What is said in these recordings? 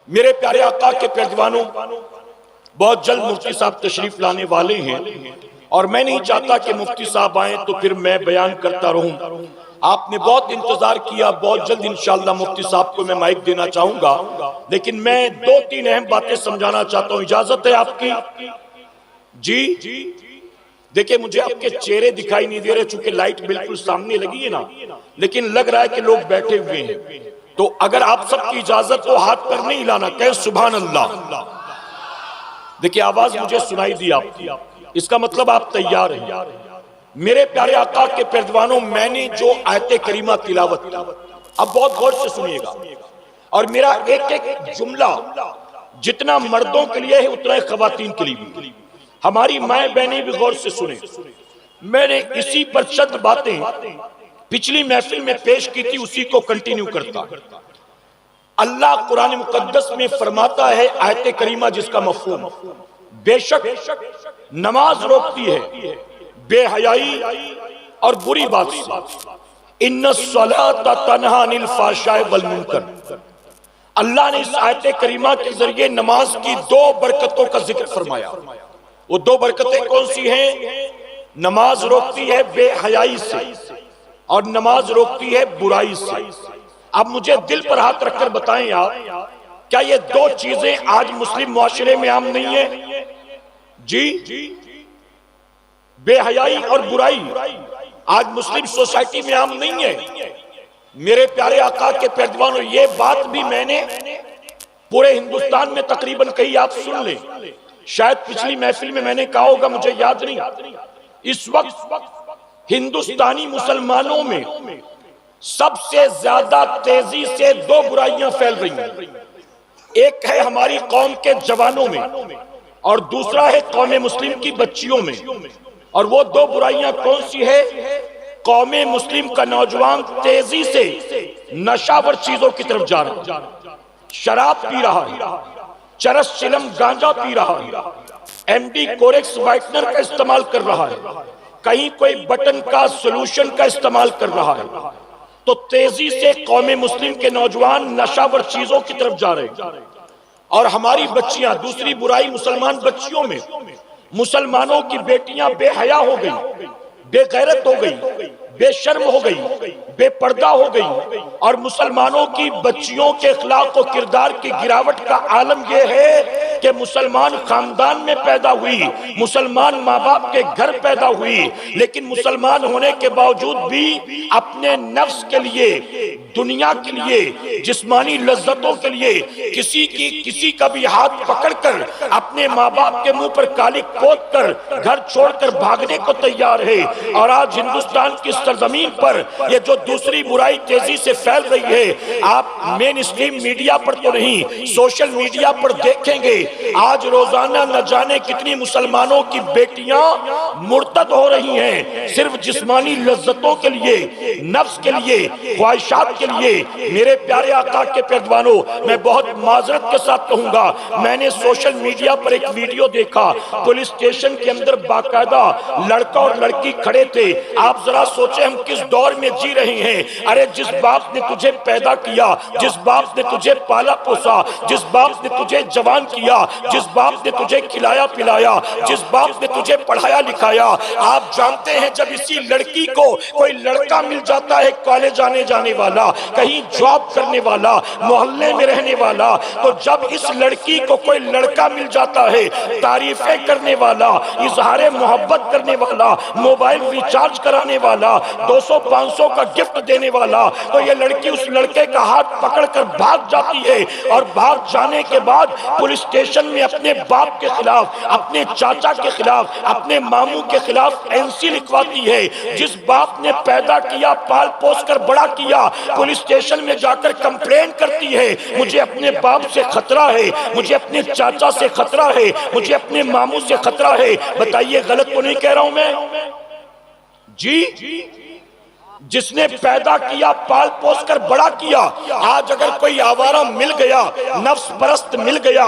میرے پیارے آقا کے پیروانوں، بہت جلد مفتی صاحب تشریف لانے والے ہیں اور میں نہیں چاہتا کہ مفتی صاحب آئیں تو پھر میں بیان کرتا رہوں۔ آپ نے بہت انتظار کیا، بہت جلد انشاءاللہ مفتی صاحب کو میں مائک دینا چاہوں گا، لیکن میں دو تین اہم باتیں سمجھانا چاہتا ہوں، اجازت ہے آپ کی؟ جی دیکھیں، مجھے آپ کے چہرے دکھائی نہیں دے رہے چونکہ لائٹ بالکل سامنے لگی ہے نا، لیکن لگ رہا ہے کہ لوگ بیٹھے ہوئے ہیں، تو اگر آپ سب کی اجازت ہو ہاتھ پر نہیں ہلانا، کہے سبحان اللہ۔ دیکھیں آواز مجھے سنائی دی آپ کی، اس کا مطلب آپ تیار ہیں۔ میرے پیارے آقا کے پیروانوں، میں نے جو آیت کریمہ تلاوت کی، اب بہت غور سے سنیے گا، اور میرا ایک ایک جملہ جتنا مردوں کے لیے ہے اتنا خواتین کے لیے بھی، ہماری مائیں بہنیں بھی غور سے سنیں۔ میں نے اسی پر چند باتیں پچھلی محفل میں پیش کی تھی، اسی کو کنٹینیو کرتا۔ اللہ قرآن مقدس میں فرماتا ہے آیت کریمہ جس کا مفہوم، بے شک نماز روکتی ہے بے حیائی اور بری بات سے، ان الصلاۃ تنہی عن الفحشاء والمنکر۔ اللہ نے اس آیت کریمہ کے ذریعے نماز کی دو برکتوں کا ذکر فرمایا۔ وہ دو برکتیں کون سی ہیں؟ نماز روکتی ہے بے حیائی سے اور نماز روکتی ہے برائی سے۔ اب مجھے دل پر ہاتھ رکھ کر بتائیں آپ، کیا یہ دو چیزیں آج مسلم معاشرے میں عام نہیں ہیں؟ جی، بے حیائی اور برائی آج مسلم سوسائٹی میں عام نہیں ہے۔ میرے پیارے آقا کے پیروانوں، یہ بات بھی میں نے پورے ہندوستان میں تقریباً کہی، آپ سن لیں، شاید پچھلی محفل میں نے کہا ہوگا، مجھے یاد نہیں۔ اس وقت ہندوستانی مسلمانوں میں سب سے زیادہ تیزی سے دو برائیاں پھیل رہی ہیں، ایک ہے ہماری قوم کے جوانوں میں اور دوسرا ہے قوم مسلم کی بچیوں میں۔ اور وہ دو برائیاں کون سی ہے؟ قوم مسلم کا نوجوان تیزی سے نشاور چیزوں کی طرف جا رہا ہے، شراب پی رہا ہے، چرس چلم گانجا پی رہا ہے، ایم ڈی کورکس وائٹنر کا استعمال کر رہا ہے، کہیں کوئی بٹن کا سلوشن کا استعمال کر رہا ہے۔ تو تیزی سے قوم مسلم کے نوجوان نشاور چیزوں کی طرف جا رہے ہیں، اور ہماری بچیاں، دوسری برائی مسلمان بچیوں میں، مسلمانوں کی بیٹیاں بے حیا ہو گئی، بے غیرت ہو گئی، بے شرم ہو گئی، بے پردہ ہو گئی، اور مسلمانوں کی بچیوں کے اخلاق و کردار کی گراوٹ کا عالم یہ ہے کہ مسلمان خاندان میں پیدا ہوئی، مسلمان ماں باپ کے گھر پیدا ہوئی، لیکن مسلمان ہونے کے باوجود بھی اپنے نفس کے لیے، دنیا کے لیے، جسمانی لذتوں کے لیے کسی کا بھی ہاتھ پکڑ کر اپنے ماں باپ کے منہ پر کالک پوت کر گھر چھوڑ کر بھاگنے کو تیار ہے۔ اور آج ہندوستان کی سرزمین پر یہ جو دوسری برائی تیزی سے پھیل رہی ہے، آپ مین اسٹریم میڈیا پر تو نہیں، سوشل میڈیا پر دیکھیں گے، آج روزانہ نہ جانے کتنی مسلمانوں کی بیٹیاں مرتد ہو رہی ہیں، صرف جسمانی لذتوں کے لیے، نفس کے لیے، خواہشات کے لیے۔ میرے پیارے آقا کے پیروانوں، میں بہت معذرت کے ساتھ کہوں گا، میں نے سوشل میڈیا پر ایک ویڈیو دیکھا، پولیس اسٹیشن کے اندر باقاعدہ لڑکا اور لڑکی کھڑے تھے۔ آپ ذرا سوچیں ہم کس دور میں جی رہے ہیں۔ ارے جس باپ نے تجھے پیدا کیا، جس باپ نے تجھے پالا پوسا، جس باپ نے تجھے جوان کیا، جس باپ نے تجھے کھلایا پلایا، جس باپ نے تجھے پڑھایا لکھایا، آپ جانتے ہیں جب اسی لڑکی کو کوئی لڑکا مل جاتا ہے، کالج جانے والا، کہیں جاب کرنے والا، محلے میں رہنے والا، تو جب اس لڑکی کو کوئی لڑکا مل جاتا ہے، تعریفیں کرنے والا، اظہار محبت کرنے والا، موبائل ریچارج کرانے والا، 200-500 کا گفٹ دینے والا، تو یہ لڑکی اس لڑکے کا ہاتھ پکڑ کر بھاگ جاتی ہے، اور بھاگ جانے کے بعد پولیس اسٹیشن میں اپنے باپ کے خلاف، اپنے چاچا کے خلاف، اپنے ماموں کے خلاف NC لکھواتی ہے۔ جس باپ نے پیدا کیا، پال پوس کر بڑا کیا، پولیس اسٹیشن میں جا کر کمپلین کرتی ہے، مجھے اپنے باپ سے خطرہ ہے، مجھے اپنے چاچا سے خطرہ ہے، مجھے اپنے ماموں سے خطرہ ہے۔ بتائیے غلط تو نہیں کہہ رہا ہوں میں؟ جی جس نے پیدا کیا، پال پوس کر بڑا کیا، آج اگر کوئی آوارہ مل گیا، نفس پرست مل گیا،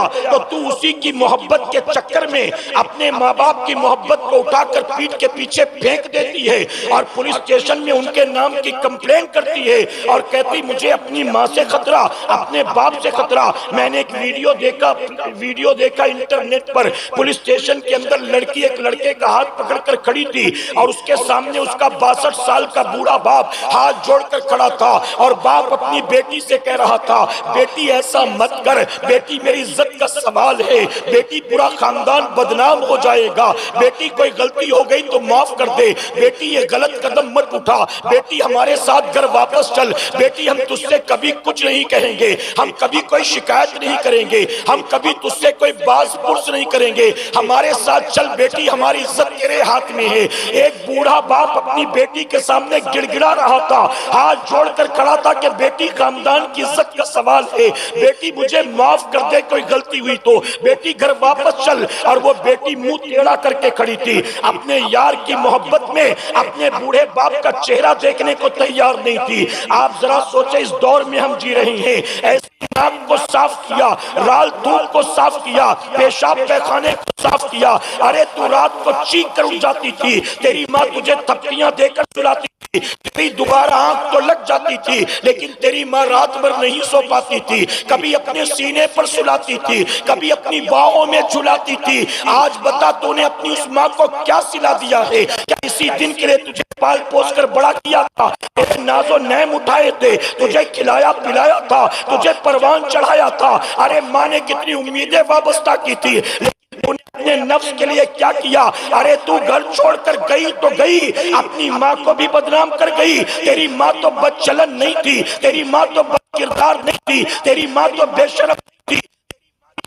تو اسی کی محبت کے چکر میں اپنے ماں باپ کی محبت کو اٹھا کر پیٹ کے پیچھے پھینک دیتی ہے اور پولیس اسٹیشن میں ان کے نام کی کمپلین کرتی ہے اور کہتی مجھے اپنی ماں سے خطرہ، اپنے باپ سے خطرہ۔ میں نے ایک ویڈیو دیکھا انٹرنیٹ پر، پولیس اسٹیشن کے اندر لڑکی ایک لڑکے کا ہاتھ پکڑ کر کھڑی تھی اور اس کے سامنے اس کا 62 سال کا بوڑھا باپ ہاتھ جوڑ کر کھڑا تھا اور باپ اپنی بیٹی سے کہہ رہا تھا بیٹی ایسا مت کر، بیٹی میری عزت کا سوال ہے، بیٹی پورا خاندان بدنام ہو جائے گا، بیٹی کوئی غلطی ہو گئی تو معاف کر دے، بیٹی یہ غلط قدم مت اٹھا، بیٹی ہمارے ساتھ گھر واپس چل، بیٹی ہم تجھ سے کبھی کچھ نہیں کہیں گے، ہم کبھی کوئی شکایت نہیں کریں گے، ہم کبھی تجھ سے کوئی باز پرس نہیں کریں گے، ہمارے ساتھ چل بیٹی، ہماری عزت تیرے ہاتھ میں ہے۔ ایک بوڑھا باپ اپنی بیٹی کے سامنے گڑ گڑا رہا تھا، ہاتھ جوڑ کر کھڑا تھا کہ بیٹی خاندان کی عزت کا سوال ہے، بیٹی مجھے معاف کر دے کوئی غلطی ہوئی تو، بیٹی گھر واپس چل۔ اور وہ بیٹی منہ ٹیڑھا کر کے کھڑی تھی، اپنے یار کی محبت میں اپنے بوڑھے باپ کا چہرہ دیکھنے کو تیار نہیں تھی۔ آپ ذرا سوچیں اس دور میں ہم جی رہے ہیں، ایسی ناک کو صاف کیا، رال دھوپ کو صاف کیا، پیشاب پیخانے کو صاف کیا، ارے تو رات کو چیخ کر اٹھ جاتی تھی، تیری ماں تجھے تھپڑیاں دے کر سلاتی تھی، تیری دوبارہ آنکھ تو لگ جاتی تھی لیکن تیری ماں رات بھر نہیں سو پاتی تھی، کبھی اپنے سینے پر سلاتی تھی، کبھی اپنی باہوں میں جھلاتی تھی۔ آج بتا تو نے اپنی اس ماں کو کیا سلا دیا ہے؟ کیا اسی دن کے لیے تجھے پال پوس کر بڑا کیا تھا، تیرے ناز و نعم اٹھائے تھے، تجھے کھلایا پلایا تھا، تجھے پروان چڑھایا تھا، ارے ماں نے کتنی امیدیں وابستہ کی تھی، تو نے اپنے نفس کے لیے کیا کیا؟ ارے تو گھر چھوڑ کر گئی تو گئی، اپنی ماں کو بھی بدنام کر گئی۔ تیری ماں تو بد چلن نہیں تھی، تیری ماں تو بد کردار نہیں تھی، تیری ماں تو بے شرف نہیں تھی،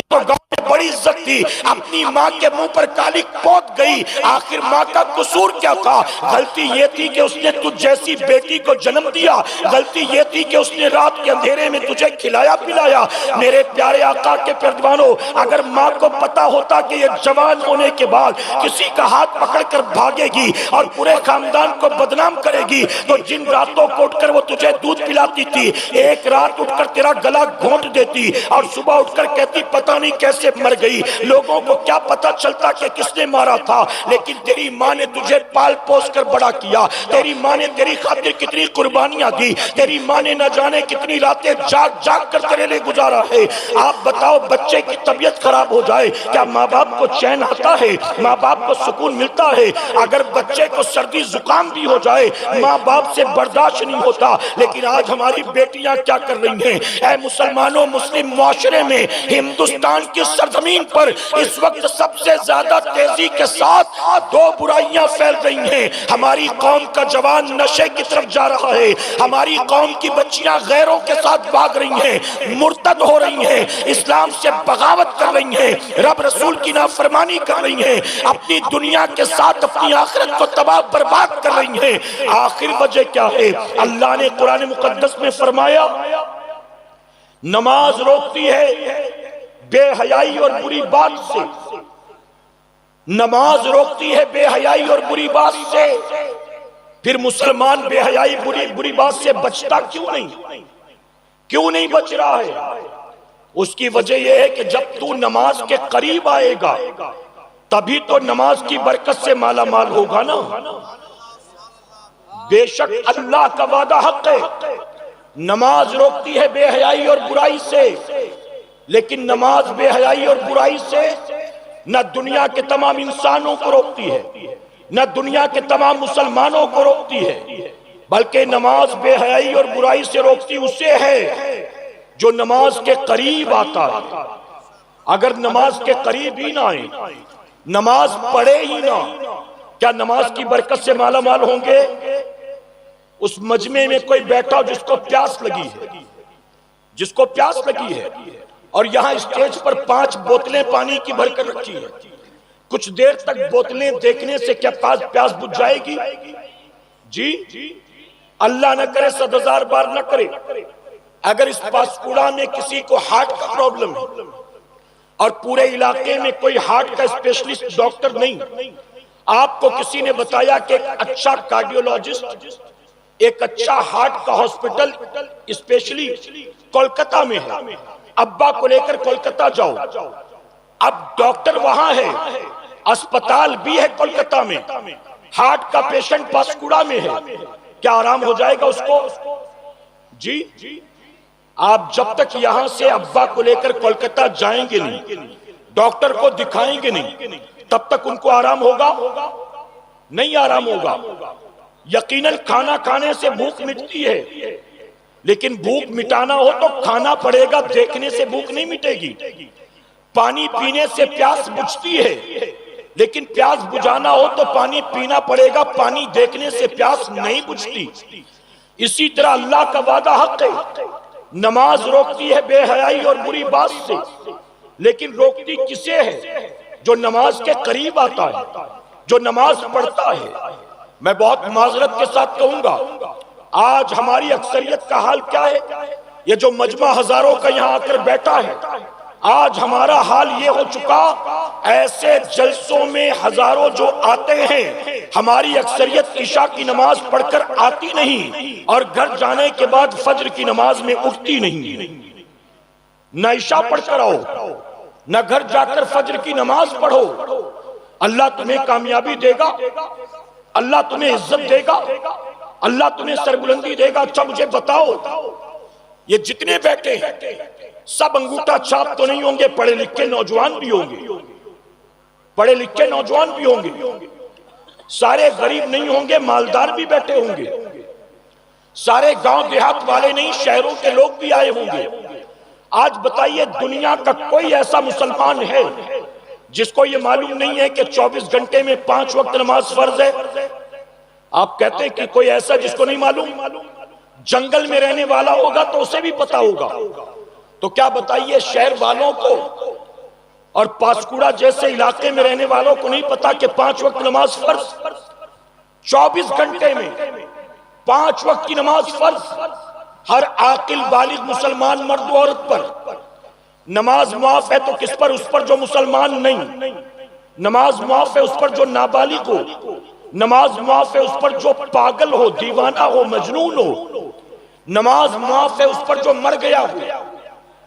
تو گاؤں میں بڑی عزت تھی، اپنی ماں کے منہ پر کالک پوت گئی۔ آخر ماں کا قصور کیا تھا؟ غلطی یہ تھی کہ اس نے تجھ جیسی بیٹی کو جنم دیا، غلطی یہ تھی کہ اس نے رات کے اندھیرے میں تجھے کھلایا پلایا۔ میرے پیارے آقا کے پیروانوں، اگر ماں کو پتا ہوتا کہ یہ جوان ہونے کے بعد کسی کا ہاتھ پکڑ کر بھاگے گی اور پورے خاندان کو بدنام کرے گی تو جن راتوں کو اٹھ کر وہ تجھے دودھ پلاتی تھی، ایک رات اٹھ کر تیرا گلا گھونٹ دیتی اور صبح اٹھ کر کہتی پتہ نہیں کیسے مر گئی، لوگوں کو کیا پتہ چلتا کہ کس نے مارا تھا، لیکن تیری ماں نے تجھے پال پوس کر بڑا کیا، تیری ماں نے تیری خاطر کتنی قربانیاں دی، تیری ماں نے نہ جانے کتنی راتیں جاگ جاگ کر تیرے لئے گزارا ہے۔ آپ بتاؤ بچے کی طبیعت خراب ہو جائے کیا ماں باپ کو چین آتا ہے؟ ماں باپ کو سکون ملتا ہے؟ اگر بچے کو سردی زکام بھی ہو جائے ماں باپ سے برداشت نہیں ہوتا، لیکن آج ہماری بیٹیاں کیا کر رہی ہیں؟ اے مسلمانوں، مسلم معاشرے میں ہندوستان کی سرزمین پر اس وقت سب سے زیادہ تیزی کے ساتھ دو برائیاں پھیل رہی ہیں۔ ہماری قوم کا جوان نشے کی طرف جا رہا ہے، ہماری قوم کی بچیاں غیروں کے ساتھ بھاگ رہی ہیں، مرتد ہو رہی ہیں، اسلام سے بغاوت کر رہی ہیں، رب رسول کی نافرمانی کر رہی ہیں، اپنی دنیا کے ساتھ اپنی آخرت کو تباہ برباد کر رہی ہیں۔ آخر وجہ کیا ہے؟ اللہ نے قرآن مقدس میں فرمایا نماز روکتی ہے بے حیائی اور بری بات سے، نماز روکتی ہے بے حیائی اور بری بات سے، پھر مسلمان بے حیائی بری بات سے بچتا کیوں نہیں بچ رہا ہے؟ اس کی وجہ یہ ہے کہ جب تو نماز کے قریب آئے گا تبھی تو نماز کی برکت سے مالا مال ہوگا نا۔ بے شک اللہ کا وعدہ حق ہے، نماز روکتی ہے بے حیائی اور برائی سے، لیکن نماز بے حیائی اور برائی سے نہ دنیا کے تمام انسانوں کو روکتی ہے، نہ دنیا کے تمام مسلمانوں کو روکتی ہے، بلکہ نماز بے حیائی اور برائی سے روکتی اسے ہے جو نماز کے قریب آتا ہے۔ اگر نماز کے قریب ہی نہ آئے، نماز پڑھے ہی نہ، کیا نماز کی برکت سے مالا مال ہوں گے؟ اس مجمع میں کوئی بیٹھا ہو جس کو پیاس لگی ہے، اور یہاں اسٹیج پر 5 بوتلیں پانی کی بھر کر رکھی ہے، کچھ دیر تک بوتلیں دیکھنے سے کیا پیاس بجھ جائے گی؟ جی اللہ نہ کرے 100,000 بار نہ کرے، اگر اس پاسپورا میں کسی کو ہارٹ کا پرابلم ہے اور پورے علاقے میں کوئی ہارٹ کا اسپیشلسٹ ڈاکٹر نہیں، آپ کو کسی نے بتایا کہ ایک اچھا کارڈیولوجسٹ، ایک اچھا ہارٹ کا ہاسپٹل اسپیشلی کولکتہ میں ہے، ابا کو لے کر کولکتہ جاؤ، اب ڈاکٹر وہاں ہے، اسپتال بھی ہے کولکتہ میں، ہارٹ کا پیشنٹ پاسکوڑا میں ہے، کیا آرام ہو جائے گا اس کو؟ جی آپ جب تک یہاں سے ابا کو لے کر کولکتہ جائیں گے نہیں، ڈاکٹر کو دکھائیں گے نہیں، تب تک ان کو آرام ہوگا؟ نہیں آرام ہوگا۔ یقیناً کھانا کھانے سے بھوک مٹتی ہے، لیکن بھوک مٹانا ہو تو کھانا پڑے گا، دیکھنے سے بھوک نہیں مٹے گی۔ پانی پینے سے پیاس بجھتی ہے، لیکن پیاس بجھانا ہو تو پانی پینا پڑے گا، پانی دیکھنے سے پیاس نہیں بجھتی۔ اسی طرح اللہ کا وعدہ حق ہے، نماز روکتی ہے بے حیائی اور بری بات سے، لیکن روکتی کسے ہے؟ جو نماز کے قریب آتا ہے، جو نماز پڑھتا ہے۔ میں بہت معذرت کے ساتھ کہوں گا، آج ہماری اکثریت کا حال کیا ہے؟ یہ جو مجمع ہزاروں کا یہاں آ کر بیٹھا ہے، آج ہمارا حال یہ ہو چکا، ایسے جلسوں میں ہزاروں جو آتے ہیں، ہماری اکثریت عشاء کی نماز پڑھ کر آتی نہیں، اور گھر جانے کے بعد فجر کی نماز میں اٹھتی نہیں۔ نہ عشاء پڑھ کر آؤ، نہ گھر جا کر فجر کی نماز پڑھو۔ اللہ تمہیں کامیابی دے گا، اللہ تمہیں عزت دے گا، اللہ تمہیں سربلندی دے گا۔ اچھا مجھے بتاؤ، یہ جتنے بیٹھے ہیں سب انگوٹھا چھاپ تو نہیں ہوں گے، پڑھے لکھے نوجوان بھی ہوں گے، پڑھے لکھے نوجوان بھی ہوں گے، سارے غریب نہیں ہوں گے، مالدار بھی بیٹھے ہوں گے، سارے گاؤں دیہات والے نہیں، شہروں کے لوگ بھی آئے ہوں گے۔ آج بتائیے دنیا کا کوئی ایسا مسلمان ہے جس کو یہ معلوم نہیں ہے کہ 24 گھنٹے میں 5 وقت نماز فرض ہے؟ آپ کہتے ہیں کہ کوئی ایسا جس کو نہیں معلوم؟ جنگل میں رہنے والا ہوگا تو اسے بھی پتا ہوگا، تو کیا بتائیے شہر والوں کو اور پاسکوڑا جیسے علاقے میں رہنے والوں کو نہیں پتا کہ 5 وقت نماز فرض؟ 24 گھنٹے میں 5 وقت کی نماز فرض۔ ہر عاقل بالغ مسلمان مرد و عورت پر نماز معاف ہے، تو کس پر؟ اس پر جو مسلمان نہیں۔ نماز معاف ہے اس پر جو نابالغ ہو، نماز معاف ہے اس پر جو پاگل ہو، دیوانہ ہو، مجنون ہو، نماز معاف ہے اس پر جو مر گیا ہو،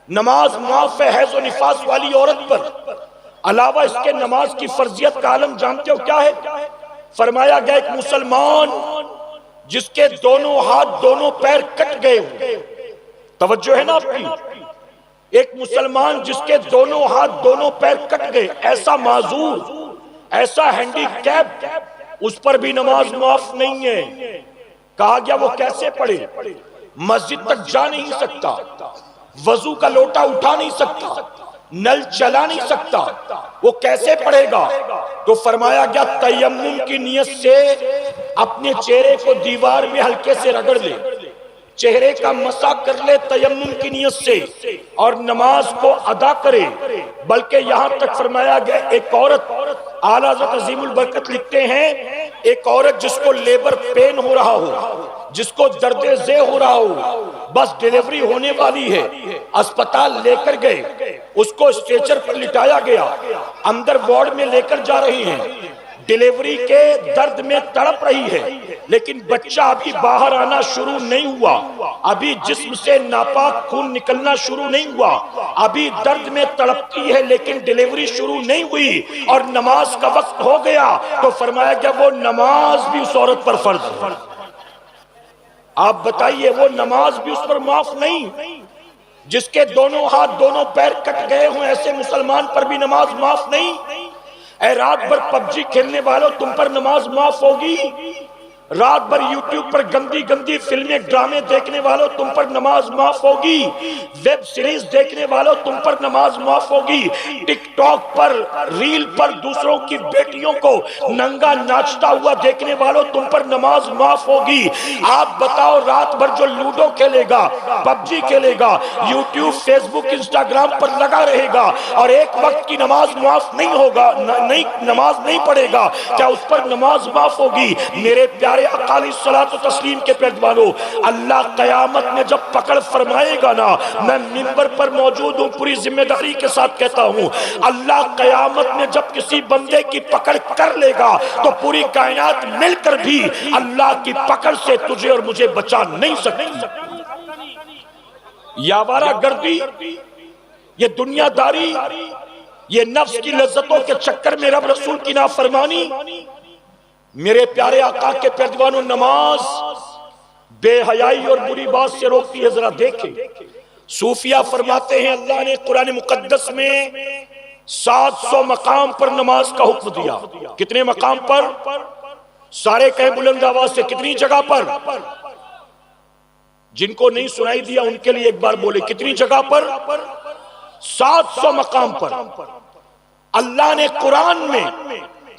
نماز معاف ہے حیض و نفاس والی عورت پر۔ علاوہ اس کے نماز کی فرضیت کا عالم جانتے ہو کیا ہے؟ فرمایا گیا ایک مسلمان جس کے دونوں ہاتھ دونوں پیر کٹ گئے ہو، توجہ ہے نا آپ کی؟ ایک مسلمان جس کے دونوں ہاتھ دونوں پیر کٹ گئے، ایسا معذور، ایسا ہینڈی کیپ، اس پر بھی نماز معاف نہیں ہے۔ کہا گیا وہ کیسے پڑھے؟ مسجد تک جا نہیں سکتا، وضو کا لوٹا اٹھا نہیں سکتا، نل چلا نہیں سکتا، وہ کیسے پڑھے گا؟ تو فرمایا گیا تیمم کی نیت سے اپنے چہرے کو دیوار میں ہلکے سے رگڑ لے، چہرے کا مسح کر لے تیمم کی نیت سے، اور نماز کو ادا کرے۔ بلکہ یہاں تک فرمایا گیا ایک عورت، اعلیٰ حضرت عظیم البرکت لکھتے ہیں، ایک عورت جس کو لیبر پین ہو رہا ہو، جس کو درد ذہ ہو رہا ہو، بس ڈیلیوری ہونے والی ہے، اسپتال لے کر گئے، اس کو اسٹریچر پر لٹایا گیا، اندر وارڈ میں لے کر جا رہے ہیں، ڈیلیوری کے درد میں تڑپ رہی ہے، لیکن بچہ ابھی باہر آنا شروع نہیں ہوا، ابھی جسم سے ناپاک خون نکلنا شروع نہیں ہوا، ابھی درد میں تڑپتی ہے لیکن ڈیلیوری شروع نہیں ہوئی، اور نماز کا وقت ہو گیا، تو فرمایا گیا وہ نماز بھی اس عورت پر فرض ہے۔ آپ بتائیے وہ نماز بھی اس پر معاف نہیں؟ جس کے دونوں ہاتھ دونوں پیر کٹ گئے ہوں ایسے مسلمان پر بھی نماز معاف نہیں؟ اے رات بھر پب جی کھیلنے والوں تم پر نماز معاف ہوگی؟ رات بھر یوٹیوب پر گندی گندی فلمیں ڈرامے دیکھنے والوں تم پر نماز معاف ہوگی؟ ویب سیریز دیکھنے والوں تم پر نماز معاف ہوگی؟ ٹک ٹاک پر ریل پر دوسروں کی بیٹیوں کو ننگا ناچتا ہوا دیکھنے والوں تم پر نماز معاف ہوگی؟ آپ بتاؤ رات بھر جو لوڈو کھیلے گا، پب جی کھیلے گا، یوٹیوب فیس بک انسٹاگرام پر لگا رہے گا، اور ایک وقت کی نماز معاف نہیں ہوگا، نماز نہیں پڑھے گا، کیا اس پر نماز معاف ہوگی؟ میرے پیارے پیارے آقا علیہ الصلوۃ والتسلیم کے پیروانوں، اللہ قیامت میں جب پکڑ فرمائے گا نا، میں منبر پر موجود ہوں، پوری ذمہ داری کے ساتھ کہتا ہوں، اللہ قیامت میں جب کسی بندے کی پکڑ کر لے گا تو پوری کائنات مل کر بھی اللہ کی پکڑ سے تجھے اور مجھے بچا نہیں سکتی۔ یہ آوارہ گردی، یہ دنیا داری، یہ نفس کی لذتوں کے چکر میں رب رسول کی نافرمانی، میرے پیارے آقا کے پیروانوں، نماز بے حیائی اور بری بات سے روکتی ہے۔ ذرا دیکھیں، صوفیہ فرماتے ہیں اللہ نے قرآن مقدس میں 700 مقام پر نماز کا حکم دیا۔ کتنے مقام پر؟ سارے کہیں بلند آواز سے، کتنی جگہ پر؟ جن کو نہیں سنائی دیا ان کے لیے ایک بار بولے، کتنی جگہ پر؟ 700 مقام پر۔ اللہ نے قرآن میں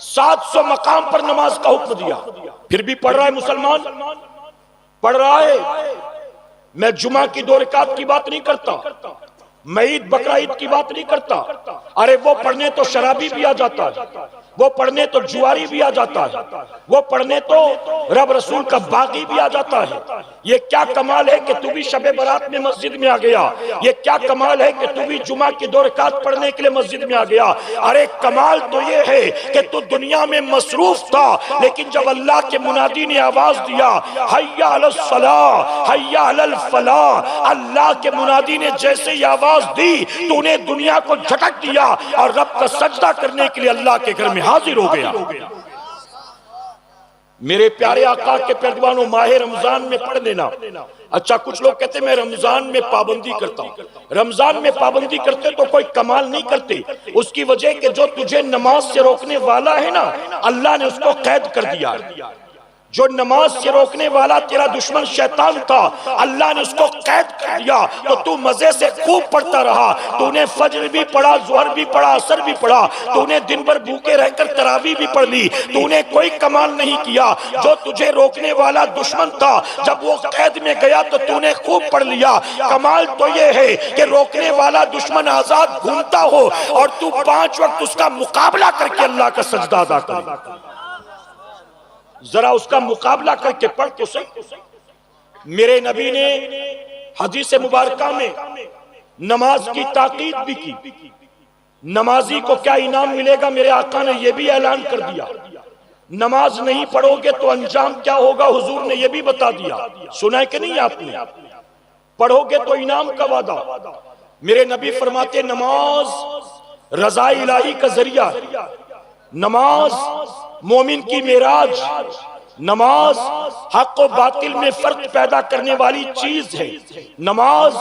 700 مقام پر نماز کا حکم دیا، پھر بھی پڑھ رہا ہے مسلمان، پڑھ رہا ہے۔ میں جمعہ کی 2 رکعت کی بات نہیں کرتا، میں عید بقرہ عید کی بات نہیں کرتا، ارے وہ پڑھنے تو شرابی بھی آ جاتا ہے، وہ پڑھنے تو جواری بھی آ جاتا ہے، وہ پڑھنے تو رب رسول کا باغی بھی آ جاتا ہے۔ یہ کیا کمال ہے کہ تو بھی شب برات میں مسجد میں آ گیا، یہ کیا کمال ہے کہ تو بھی جمعہ کی 2 رکعت پڑھنے کے لیے مسجد میں آ گیا۔ ارے کمال تو یہ ہے کہ تو دنیا میں مصروف تھا، لیکن جب اللہ کے منادی نے آواز دیا حی علی الصلاۃ حی علی الفلاح، اللہ کے منادی نے جیسے یہ آواز دی تو نے دنیا کو جھٹک دیا اور رب کا سجدہ کرنے کے لیے اللہ کے گھر میں حاضر ہو گیا۔ میرے پیارے آقا کے پیروانوں، ماہ رمضان میں پڑھ لینا۔ اچھا، کچھ لوگ کہتے ہیں میں رمضان میں پابندی کرتا ہوں۔ رمضان میں پابندی کرتے تو کوئی کمال نہیں کرتے، اس کی وجہ کہ جو تجھے نماز سے روکنے والا ہے نا، اللہ نے اس کو قید کر دیا ہے۔ جو نماز سے روکنے والا تیرا دشمن شیطان تھا، اللہ نے اس کو قید کر دیا، تو تو مزے سے خوب پڑھتا رہا۔ تو نے فجر بھی پڑھا، ظہر بھی پڑھا، عصر بھی پڑھا، تو نے دن بھر بھوکے رہ کر تراویح بھی پڑھ لی، تو نے کوئی کمال نہیں کیا۔ جو تجھے روکنے والا دشمن تھا، جب وہ قید میں گیا تو نے خوب پڑھ لیا۔ کمال تو یہ ہے کہ روکنے والا دشمن آزاد گھومتا ہو اور تو 5 وقت اس کا مقابلہ کر کے اللہ کا سجدہ ادا کرے۔ ذرا اس کا مقابلہ کر کے پڑھ تو صحیح۔ میرے نبی نے حدیث مبارکہ میں نماز کی تاکید بھی کی۔ نمازی کو کیا انعام ملے گا، میرے آقا نے یہ بھی اعلان کر دیا۔ نماز نہیں پڑھو گے تو انجام کیا ہوگا، حضور نے یہ بھی بتا دیا۔ سنا ہے کہ نہیں آپ نے؟ پڑھو گے تو انعام کا وعدہ۔ میرے نبی فرماتے نماز رضا الہی کا ذریعہ، نماز مومن کی معراج، نماز حق و باطل میں فرق پیدا کرنے والی چیز ہے، نماز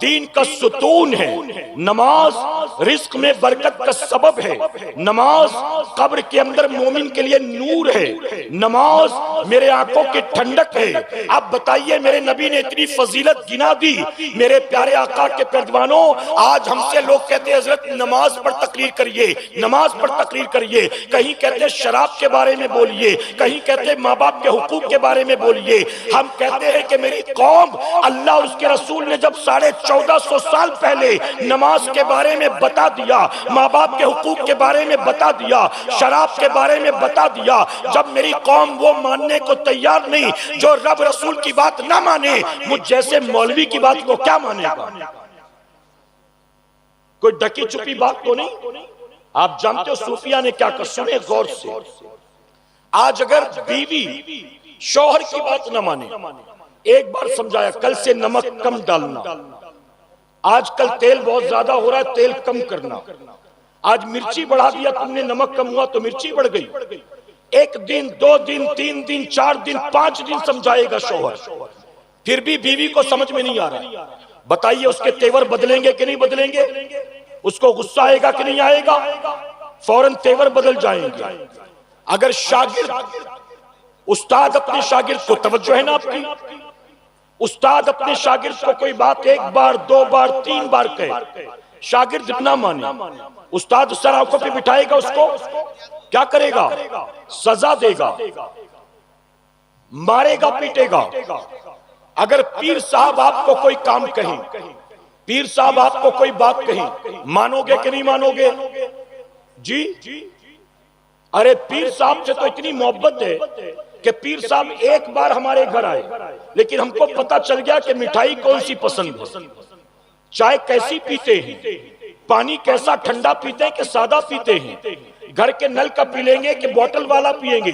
دین کا ستون ہے، نماز رزق میں برکت کا سبب ہے، نماز قبر کے اندر مومن کے لیے نور ہے، نماز میرے آنکھوں کی ٹھنڈک ہے۔ اب بتائیے، میرے نبی نے اتنی فضیلت گنا دی۔ میرے پیارے آقا کے پیروانوں، آج ہم سے لوگ کہتے ہیں حضرت نماز پر تقریر کریے، نماز پر تقریر کریے، کہیں کہتے ہیں شراب کے بارے میں بولیے، کہیں کہتے ہیں ماں باپ کے حقوق کے بارے میں بولیے۔ ہم کہتے ہیں کہ میری قوم، اللہ اور اس کے رسول نے جب 1450 سال پہلے نماز کے بارے میں بتا دیا، ماں باپ کے حقوق کے بارے میں بتا دیا، شراب کے بارے میں بتا دیا، جب میری قوم وہ ماننے کو تیار نہیں، جو رب رسول کی بات نہ مانے، مجھ جیسے مولوی کی بات کو کیا مانے گا؟ کوئی ڈکی چھپی بات تو نہیں۔ آپ جانتے ہو صوفیہ نے کیا کہا، سنیں غور سے۔ آج اگر بیوی شوہر کی بات نہ مانے، ایک بار سمجھایا، کل سے نمک کم ڈالنا، آج کل تیل بہت زیادہ ہو رہا ہے، تیل کم کرنا، آج مرچی بڑھا دیا تم نے، نمک کم ہوا تو مرچی بڑھ گئی۔ 1 دن 2 دن 3 دن 4 دن 5 دن سمجھائے گا شوہر، پھر بھی بیوی کو سمجھ میں نہیں آ رہا۔ بتائیے اس کے تیور بدلیں گے کہ نہیں بدلیں گے؟ اس کو غصہ آئے گا کہ نہیں آئے گا؟ فوراً تیور بدل جائیں گے۔ اگر شاگرد، استاد اپنے شاگرد کو، توجہ ہے نا آپ کی، استاد اپنے شاگرد کو کوئی بات 1 بار 2 بار 3 بار کہے، شاگرد نہ مانے، استاد سر آنکھوں پہ بٹھائے گا، اس کو کیا کرے گا؟ سزا دے گا، مارے گا، پیٹے گا۔ اگر پیر صاحب آپ کو کوئی کام کہیں، پیر صاحب آپ کو کوئی بات کہیں، مانو گے کہ نہیں مانو گے؟ جی ارے پیر صاحب سے تو اتنی محبت ہے کہ پیر صاحب ایک بار ہمارے گھر آئے لیکن ہم کو پتا چل گیا کہ مٹھائی کون سی پسند ہے، چائے کیسی پیتے ہیں، پانی کیسا ٹھنڈا پیتے ہیں کہ سادہ پیتے ہیں، گھر کے نل کا پی لیں گے کہ بوٹل والا پییں گے،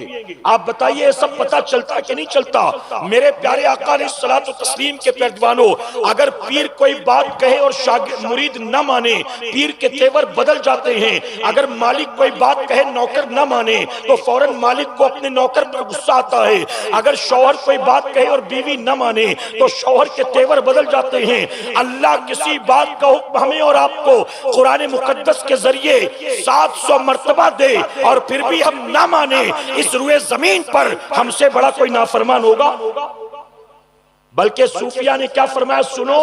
آپ بتائیے یہ سب پتا چلتا کہ نہیں چلتا؟ میرے پیارے آقا علیہ الصلوۃ والتسلیم کے پیروانوں، اگر پیر کوئی بات کہے اور مرید نہ مانے، پیر کے تیور بدل جاتے ہیں۔ اگر مالک کوئی بات کہے نوکر نہ مانے تو فوراً مالک کو اپنے نوکر پر غصہ آتا ہے۔ اگر شوہر کوئی بات کہے اور بیوی نہ مانے تو شوہر کے تیور بدل جاتے ہیں۔ اللہ کسی بات کا حکم ہمیں اور آپ کو قرآن مقدس کے ذریعے 700 مرتبہ دے اور پھر بھی ہم نہ مانے، اس روئے زمین پر ہم سے بڑا کوئی نافرمان ہوگا؟ بلکہ صوفیاء نے کیا فرمایا سنو،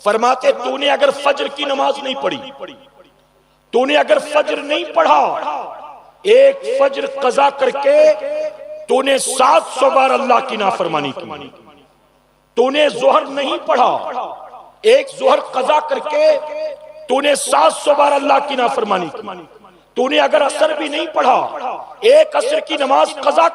فرماتے تو نے اگر فجر کی نماز نہیں پڑھی، تو نے اگر فجر نہیں پڑھا، ایک فجر قضا کر کے تو نے 700 بار اللہ کی نافرمانی کی، تو نے ظہر نہیں پڑھا، ایک ظہر قضا کر کے تو نے 700 بار اللہ کی نافرمانی کی، تو نے اگر عصر بھی نہیں پڑھا، ایک عصر کی نماز قضا